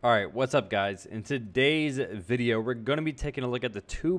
Alright, what's up guys? In today's video, we're going to be taking a look at the two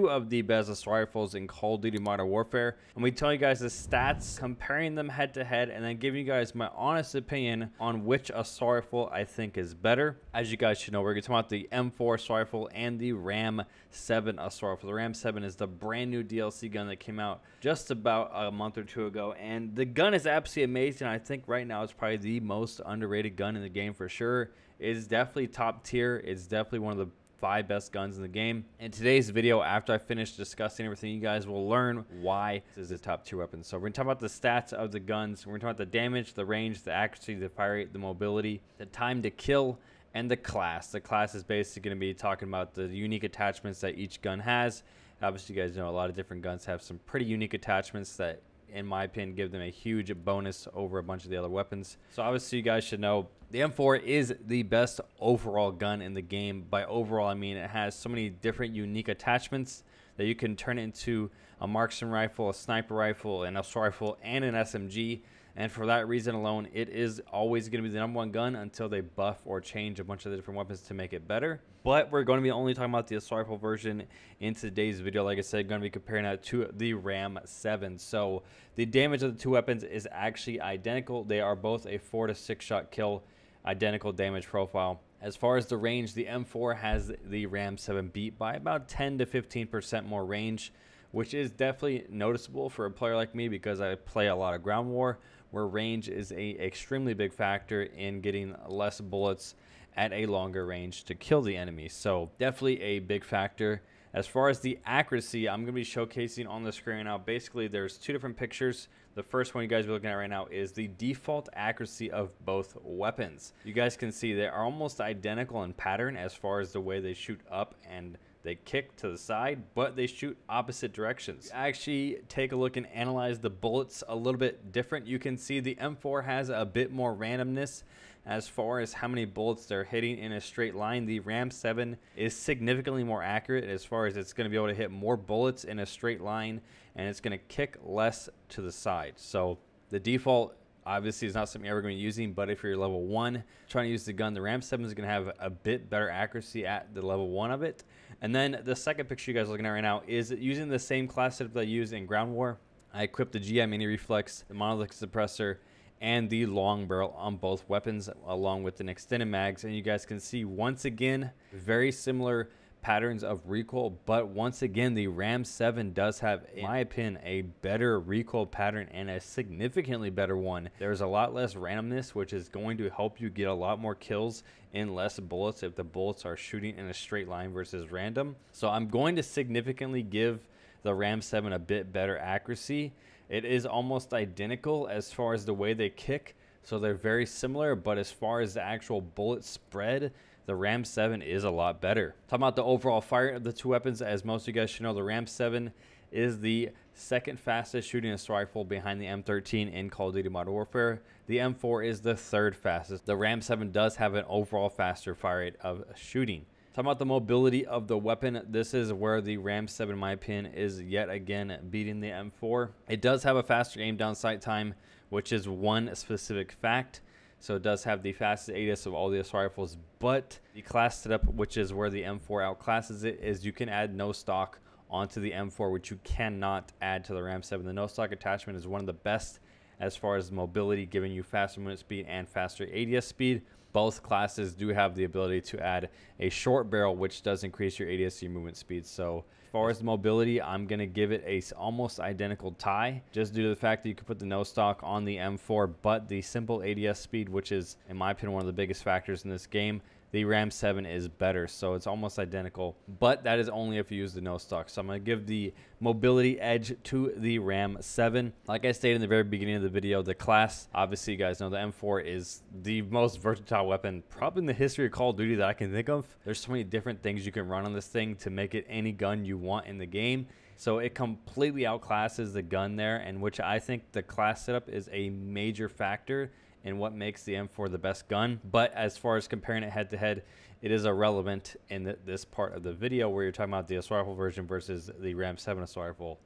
of the best assault rifles in Call of Duty Modern Warfare. And we tell you guys the stats, comparing them head to head, and then giving you guys my honest opinion on which assault rifle I think is better. As you guys should know, we're going to talk about the M4 assault rifle and the RAM-7 assault rifle. The RAM-7 is the brand new DLC gun that came out just about a month or two ago. And the gun is absolutely amazing. I think right now it's probably the most underrated gun in the game for sure. It's definitely top tier. It's definitely one of the 5 best guns in the game. In today's video, after I finish discussing everything, you guys will learn why this is a top tier weapon. So we're going to talk about the stats of the guns. We're going to talk about the damage, the range, the accuracy, the fire rate, the mobility, the time to kill, and the class. The class is basically going to be talking about the unique attachments that each gun has. Obviously, you guys know a lot of different guns have some pretty unique attachments that, in my opinion, give them a huge bonus over a bunch of the other weapons. So obviously you guys should know the M4 is the best overall gun in the game. By overall, I mean it has so many different unique attachments that you can turn it into a marksman rifle, a sniper rifle, an assault rifle, and an SMG. And for that reason alone, it is always going to be the #1 gun until they buff or change a bunch of the different weapons to make it better. But we're going to be only talking about the assault rifle version in today's video. Like I said, going to be comparing that to the RAM-7. So the damage of the two weapons is actually identical. They are both a 4 to 6 shot kill, identical damage profile. As far as the range, the M4 has the RAM-7 beat by about 10 to 15% more range, which is definitely noticeable for a player like me because I play a lot of ground war, where range is a extremely big factor in getting less bullets at a longer range to kill the enemy. So definitely a big factor. As far as the accuracy, I'm going to be showcasing on the screen right now. Basically, there's two different pictures. The first one you guys are looking at right now is the default accuracy of both weapons. You guys can see they are almost identical in pattern as far as the way they shoot up and they kick to the side, but they shoot opposite directions. Actually, take a look and analyze the bullets a little bit different. You can see the M4 has a bit more randomness as far as how many bullets they're hitting in a straight line. The RAM-7 is significantly more accurate as far as it's going to be able to hit more bullets in a straight line, and it's going to kick less to the side. So the default obviously is not something you're ever going to be using, but if you're level 1 trying to use the gun, the RAM-7 is going to have a bit better accuracy at the level 1 of it. And then the second picture you guys are looking at right now is using the same class setup that I use in ground war. I equipped the GI mini reflex, the monolithic suppressor, and the long barrel on both weapons, along with an extended mags. And you guys can see once again very similar patterns of recoil, but once again the RAM-7 does have, in my opinion, a better recoil pattern and a significantly better one. There's a lot less randomness, which is going to help you get a lot more kills in less bullets if the bullets are shooting in a straight line versus random. So I'm going to significantly give the RAM-7 a bit better accuracy. It is almost identical as far as the way they kick, so they're very similar, but as far as the actual bullet spread, the RAM-7 is a lot better. Talking about the overall fire of the two weapons, as most of you guys should know, the RAM-7 is the second fastest shooting assault rifle behind the M13 in Call of Duty Modern Warfare. The M4 is the third fastest. The RAM-7 does have an overall faster fire rate of shooting. Talking about the mobility of the weapon, this is where the RAM-7, in my opinion, is yet again beating the M4. It does have a faster aim down sight time, which is one specific fact. So it does have the fastest ADS of all the assault rifles, but the class setup, which is where the M4 outclasses it, is you can add no stock onto the M4, which you cannot add to the RAM-7. The no stock attachment is one of the best as far as mobility, giving you faster movement speed and faster ADS speed. Both classes do have the ability to add a short barrel, which does increase your ADS, your movement speed. So as far as the mobility, I'm going to give it a almost identical tie, just due to the fact that you can put the no stock on the M4, but the simple ADS speed, which is, in my opinion, one of the biggest factors in this game, the RAM-7 is better, so it's almost identical, but that is only if you use the no stock. So I'm going to give the mobility edge to the RAM-7. Like I stated in the very beginning of the video, the class, obviously you guys know the M4 is the most versatile weapon probably in the history of Call of Duty that I can think of. There's so many different things you can run on this thing to make it any gun you want in the game. So it completely outclasses the gun there, and which I think the class setup is a major factor in what makes the M4 the best gun. But as far as comparing it head to head, it is irrelevant in this part of the video where you're talking about the assault rifle version versus the RAM-7 assault rifle.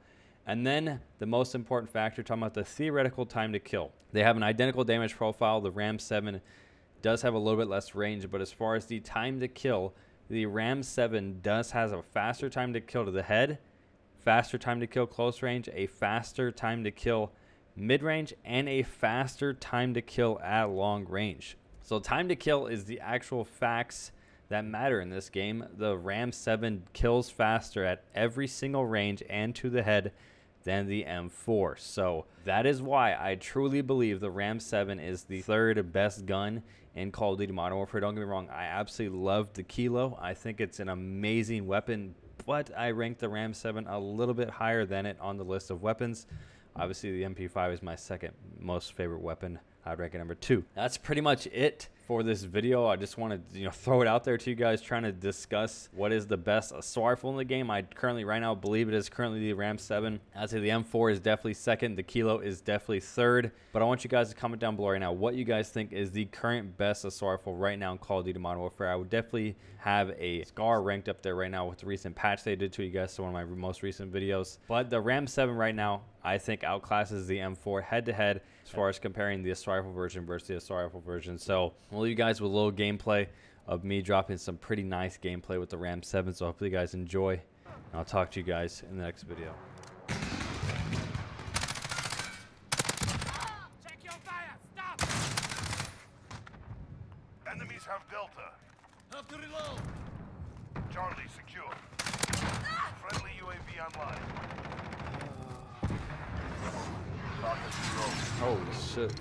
And then the most important factor, talking about the theoretical time to kill. They have an identical damage profile. The RAM-7 does have a little bit less range, but as far as the time to kill, the RAM-7 does has a faster time to kill to the head, faster time to kill close range, a faster time to kill mid-range, and a faster time to kill at long range. So time to kill is the actual facts that matter in this game. The RAM-7 kills faster at every single range and to the head than the M4. So that is why I truly believe the RAM-7 is the third best gun in Call of Duty Modern Warfare. Don't get me wrong, I absolutely love the Kilo. I think it's an amazing weapon, but I rank the RAM-7 a little bit higher than it on the list of weapons. Obviously, the MP5 is my second most favorite weapon. I'd rank it number 2. That's pretty much it for this video. I just want to throw it out there to you guys, trying to discuss what is the best assault rifle in the game. I currently right now believe it is currently the RAM-7. I'd say the M4 is definitely second. The Kilo is definitely third. But I want you guys to comment down below right now what you guys think is the current best assault rifle right now in Call of Duty Modern Warfare. I would definitely have a SCAR ranked up there right now with the recent patch they did to you guys. So one of my most recent videos. But the RAM-7 right now, I think outclasses the M4 head-to-head as far as comparing the assault rifle version versus the assault rifle version. So we'll leave you guys with a little gameplay of me dropping some pretty nice gameplay with the RAM-7. So hopefully you guys enjoy. And I'll talk to you guys in the next video. Check your fire! Stop! Enemies have Delta. Have to reload! Charlie secure. Friendly UAV online. Holy shit.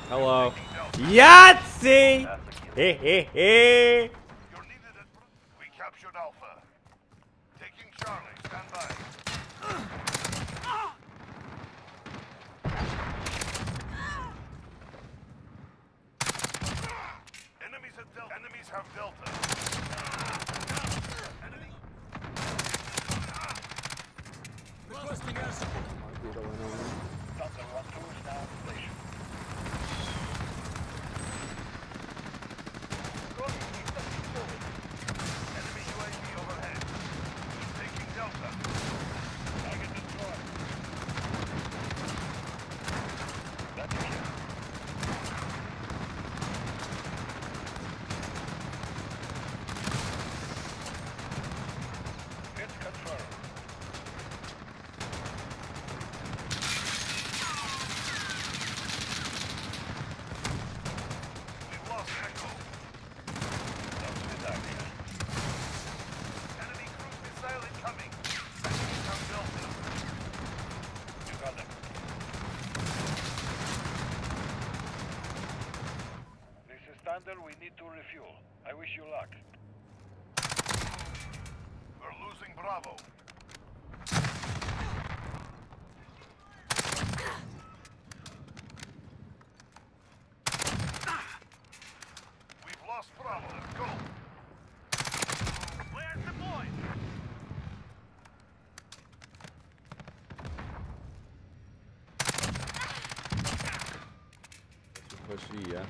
Hello. Yahtzee! Hey, hey, hey! You're needed at... We captured Alpha. Taking Charlie. Stand by. Enemies at Delta. Enemies have Delta. Enemy. Requesting air support. Delta 1-2 is now in station. Enemy UAV overhead. Taking Delta. Target destroyed. That's a kill. Hit confirmed. We've lost Echo. Lost his action. Enemy cruise missile incoming. Enemies have Delta. You got them. This is Thunder. We need to refuel. I wish you luck. We're losing Bravo. We've lost Bravo. Let's go. Where's the boy? Push E, yeah.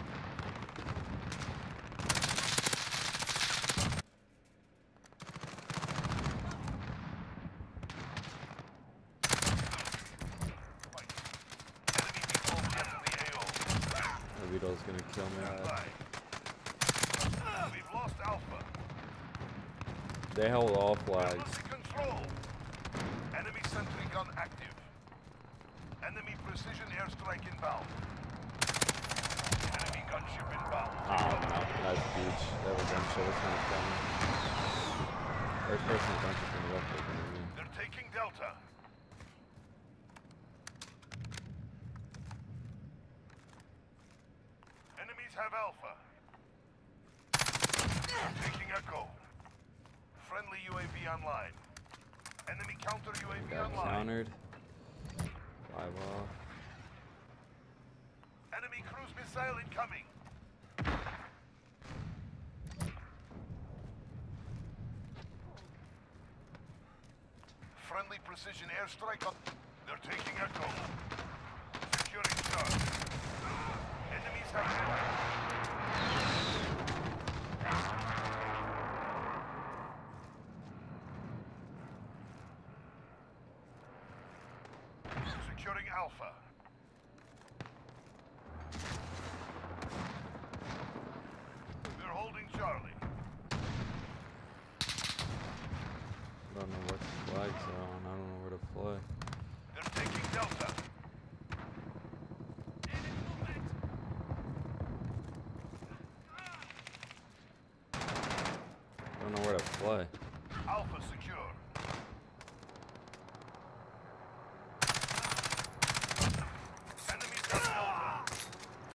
Enemy people get in the AO. Vito's gonna kill me. Stand by. We've lost Alpha. They held all We're flags. losing control. Enemy sentry gun active. Enemy precision airstrike inbound. Enemy gunship inbound. Oh no, that's beach. That was gunship. It's not coming. First person gunship in the left. They're taking Delta. Enemies have Alpha. Taking Echo. Friendly UAV online. Enemy counter UAV Got online. countered. 5 off. Enemy cruise missile incoming. Friendly precision airstrike on. They're taking Echo. Securing start. Enemies have Securing Alpha. don't know what the flags are on. I don't know where to play. They're taking Delta. Enemy movement! I don't know where to play. Alpha secure.